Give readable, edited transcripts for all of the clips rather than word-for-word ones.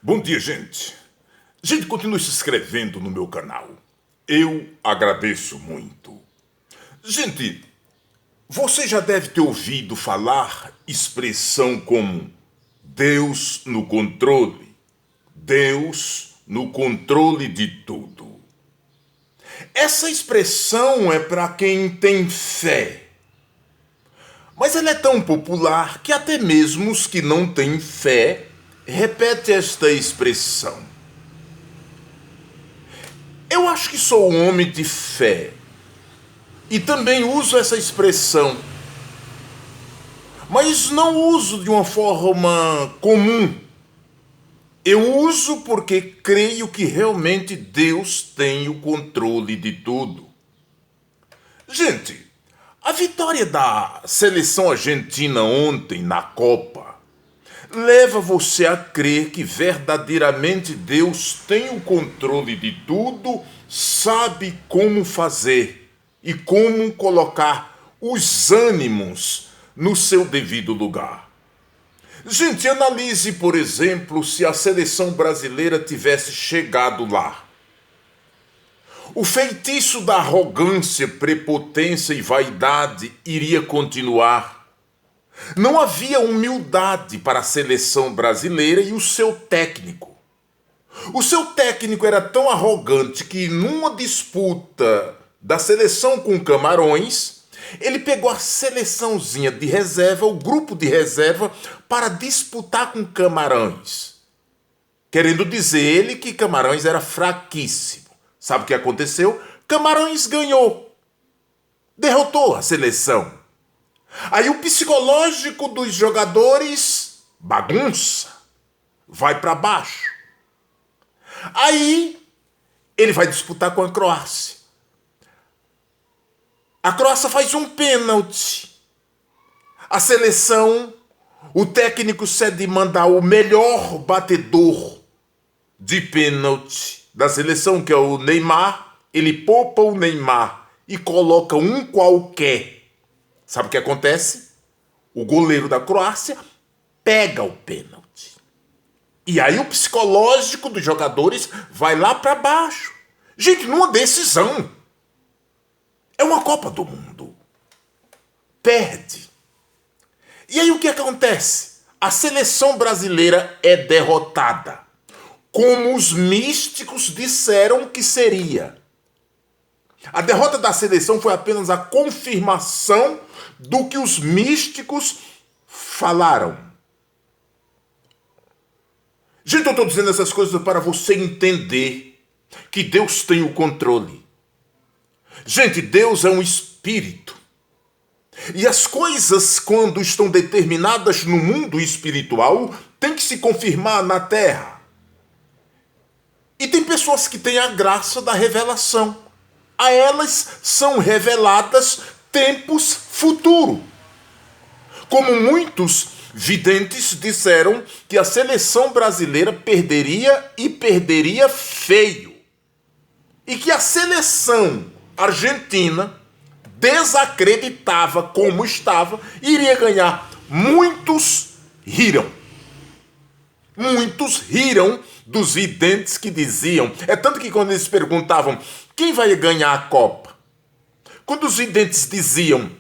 Bom dia, gente. Gente, continue se inscrevendo no meu canal. Eu agradeço muito. Gente, você já deve ter ouvido falar expressão como Deus no controle. Deus no controle de tudo. Essa expressão é para quem tem fé. Mas ela é tão popular que até mesmo os que não têm fé repetem esta expressão. Eu acho que sou um homem de fé e também uso essa expressão, mas não uso de uma forma comum. Eu uso porque creio que realmente Deus tem o controle de tudo. Gente, a vitória da seleção argentina ontem na Copa leva você a crer que verdadeiramente Deus tem o controle de tudo, sabe como fazer e como colocar os ânimos no seu devido lugar. Gente, analise, por exemplo, se a seleção brasileira tivesse chegado lá. O feitiço da arrogância, prepotência e vaidade iria continuar. Não havia humildade para a seleção brasileira e o seu técnico. O seu técnico era tão arrogante que numa disputa da seleção com Camarões, ele pegou a seleçãozinha de reserva, o grupo de reserva, para disputar com Camarões. Querendo dizer ele que Camarões era fraquíssimo. Sabe o que aconteceu? Camarões ganhou. Derrotou a seleção. Aí o psicológico dos jogadores bagunça. Vai para baixo. Aí ele vai disputar com a Croácia. A Croácia faz um pênalti. A seleção, o técnico cede mandar o melhor batedor de pênalti da seleção, que é o Neymar. Ele poupa o Neymar e coloca um qualquer. Sabe o que acontece? O goleiro da Croácia pega o pênalti. E aí o psicológico dos jogadores vai lá para baixo. Gente, numa decisão. É uma Copa do Mundo. Perde. E aí o que acontece? A seleção brasileira é derrotada. Como os místicos disseram que seria. A derrota da seleção foi apenas a confirmação do que os místicos falaram. Gente, eu estou dizendo essas coisas para você entender que Deus tem o controle. Gente, Deus é um espírito. E as coisas, quando estão determinadas no mundo espiritual, têm que se confirmar na terra. E tem pessoas que têm a graça da revelação. A elas são reveladas tempos futuros. Como muitos videntes disseram que a seleção brasileira perderia e perderia feio. E que a seleção argentina desacreditava como estava, iria ganhar. Muitos riram. Muitos riram dos videntes que diziam. É tanto que quando eles perguntavam quem vai ganhar a Copa, quando os videntes diziam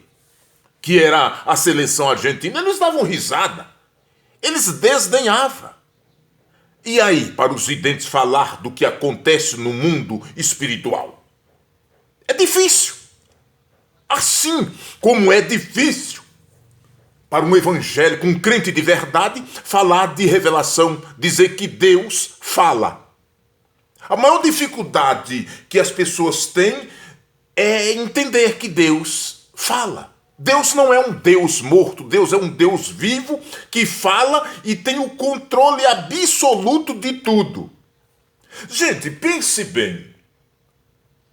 que era a seleção argentina, eles davam risada. Eles desdenhavam. E aí, para os videntes falar do que acontece no mundo espiritual? É difícil. Assim como é difícil para um evangélico, um crente de verdade, falar de revelação, dizer que Deus fala. A maior dificuldade que as pessoas têm é entender que Deus fala. Deus não é um Deus morto, Deus é um Deus vivo que fala e tem o controle absoluto de tudo. Gente, pense bem.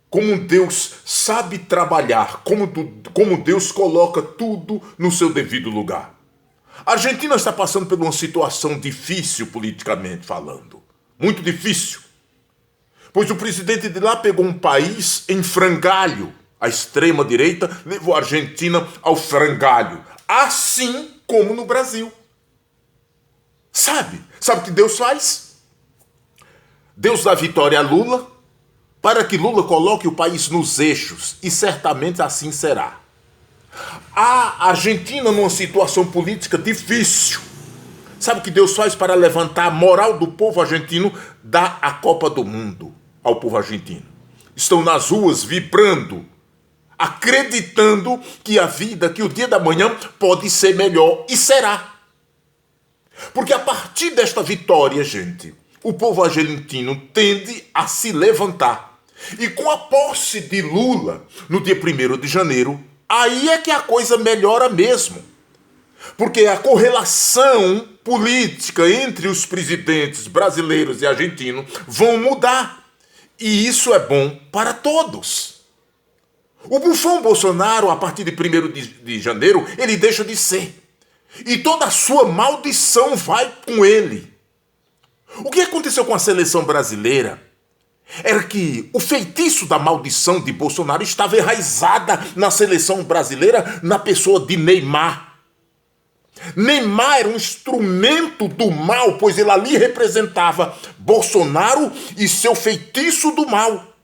Como Deus sabe trabalhar, como Deus coloca tudo no seu devido lugar. A Argentina está passando por uma situação difícil politicamente falando. Muito difícil. Pois o presidente de lá pegou um país em frangalho. A extrema-direita levou a Argentina ao frangalho. Assim como no Brasil. Sabe o que Deus faz? Deus dá vitória a Lula para que Lula coloque o país nos eixos, e certamente assim será. A Argentina numa situação política difícil. Sabe o que Deus faz para levantar a moral do povo argentino? Dá a Copa do Mundo ao povo argentino. Estão nas ruas vibrando, acreditando que a vida, que o dia da manhã pode ser melhor, e será. Porque a partir desta vitória, gente, o povo argentino tende a se levantar. E com a posse de Lula, no dia 1º de janeiro, aí é que a coisa melhora mesmo. Porque a correlação política entre os presidentes brasileiros e argentinos vão mudar. E isso é bom para todos. O bufão Bolsonaro, a partir de 1º de janeiro, ele deixa de ser. E toda a sua maldição vai com ele. O que aconteceu com a seleção brasileira era que o feitiço da maldição de Bolsonaro estava enraizada na seleção brasileira, na pessoa de Neymar. Neymar era um instrumento do mal, pois ele ali representava Bolsonaro e seu feitiço do mal.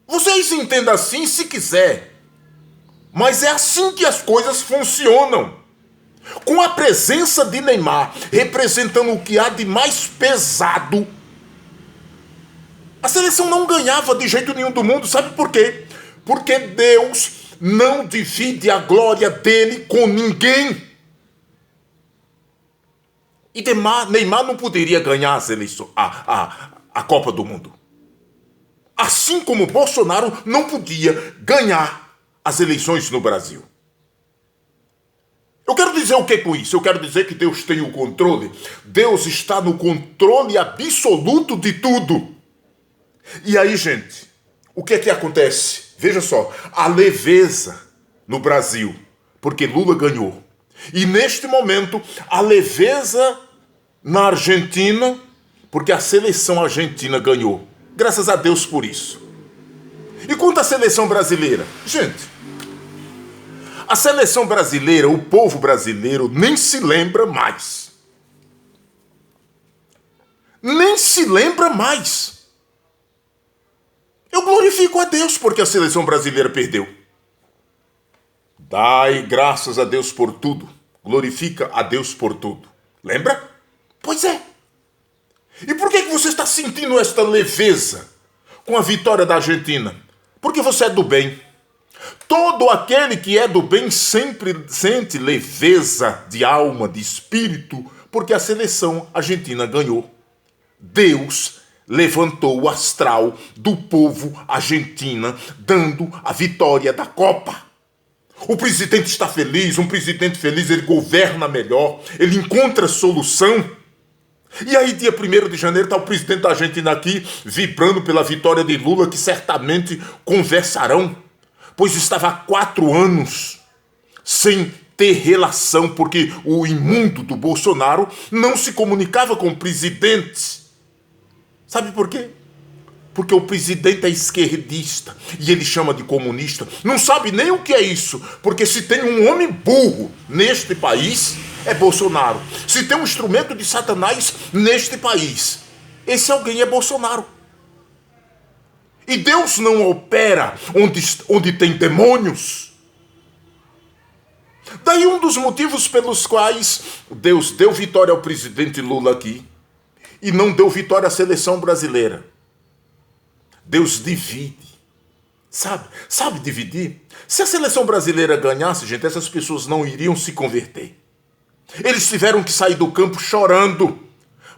Vocês entendam assim se quiser, mas é assim que as coisas funcionam. Com a presença de Neymar representando o que há de mais pesado, a seleção não ganhava de jeito nenhum do mundo. Sabe por quê? Porque Deus não divide a glória dele com ninguém. E Neymar não poderia ganhar a Copa do Mundo. Assim como Bolsonaro não podia ganhar as eleições no Brasil. Eu quero dizer o que com isso? Eu quero dizer que Deus tem o controle. Deus está no controle absoluto de tudo. E aí, gente, o que é que acontece? Veja só, a leveza no Brasil, porque Lula ganhou. E neste momento, a leveza na Argentina, porque a seleção argentina ganhou. Graças a Deus por isso. E quanto à seleção brasileira? Gente, a seleção brasileira, o povo brasileiro, nem se lembra mais. Nem se lembra mais. Eu glorifico a Deus porque a seleção brasileira perdeu. Dai graças a Deus por tudo. Glorifica a Deus por tudo. Lembra? Pois é. E por que você está sentindo esta leveza com a vitória da Argentina? Porque você é do bem. Todo aquele que é do bem sempre sente leveza de alma, de espírito, porque a seleção argentina ganhou. Deus levantou o astral do povo argentino, dando a vitória da Copa. O presidente está feliz, um presidente feliz, ele governa melhor, ele encontra solução. E aí, dia 1º de janeiro, está o presidente da Argentina aqui, vibrando pela vitória de Lula, que certamente conversarão, pois estava há 4 anos sem ter relação, porque o imundo do Bolsonaro não se comunicava com o presidente. Sabe por quê? Porque o presidente é esquerdista e ele chama de comunista. Não sabe nem o que é isso, porque se tem um homem burro neste país, é Bolsonaro. Se tem um instrumento de Satanás neste país, esse alguém é Bolsonaro. E Deus não opera onde tem demônios. Daí um dos motivos pelos quais Deus deu vitória ao presidente Lula aqui e não deu vitória à seleção brasileira. Deus divide. Sabe dividir? Se a seleção brasileira ganhasse, gente, essas pessoas não iriam se converter. Eles tiveram que sair do campo chorando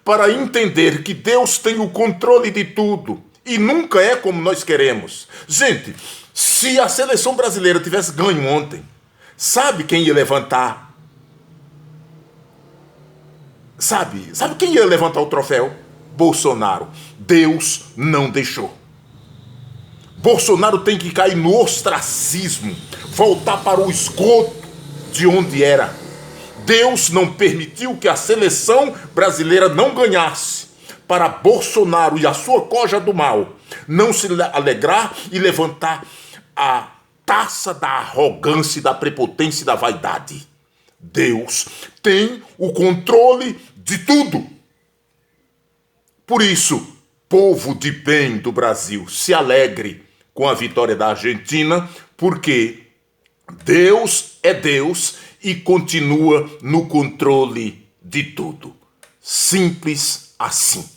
para entender que Deus tem o controle de tudo e nunca é como nós queremos. Gente, se a seleção brasileira tivesse ganho ontem, sabe quem ia levantar? Sabe quem ia levantar o troféu? Bolsonaro. Deus não deixou. Bolsonaro tem que cair no ostracismo, voltar para o esgoto de onde era. Deus não permitiu que a seleção brasileira não ganhasse, para Bolsonaro e a sua coja do mal não se alegrar e levantar a taça da arrogância, da prepotência e da vaidade. Deus tem o controle de tudo. Por isso, povo de bem do Brasil, se alegre com a vitória da Argentina, porque Deus é Deus e continua no controle de tudo. Simples assim.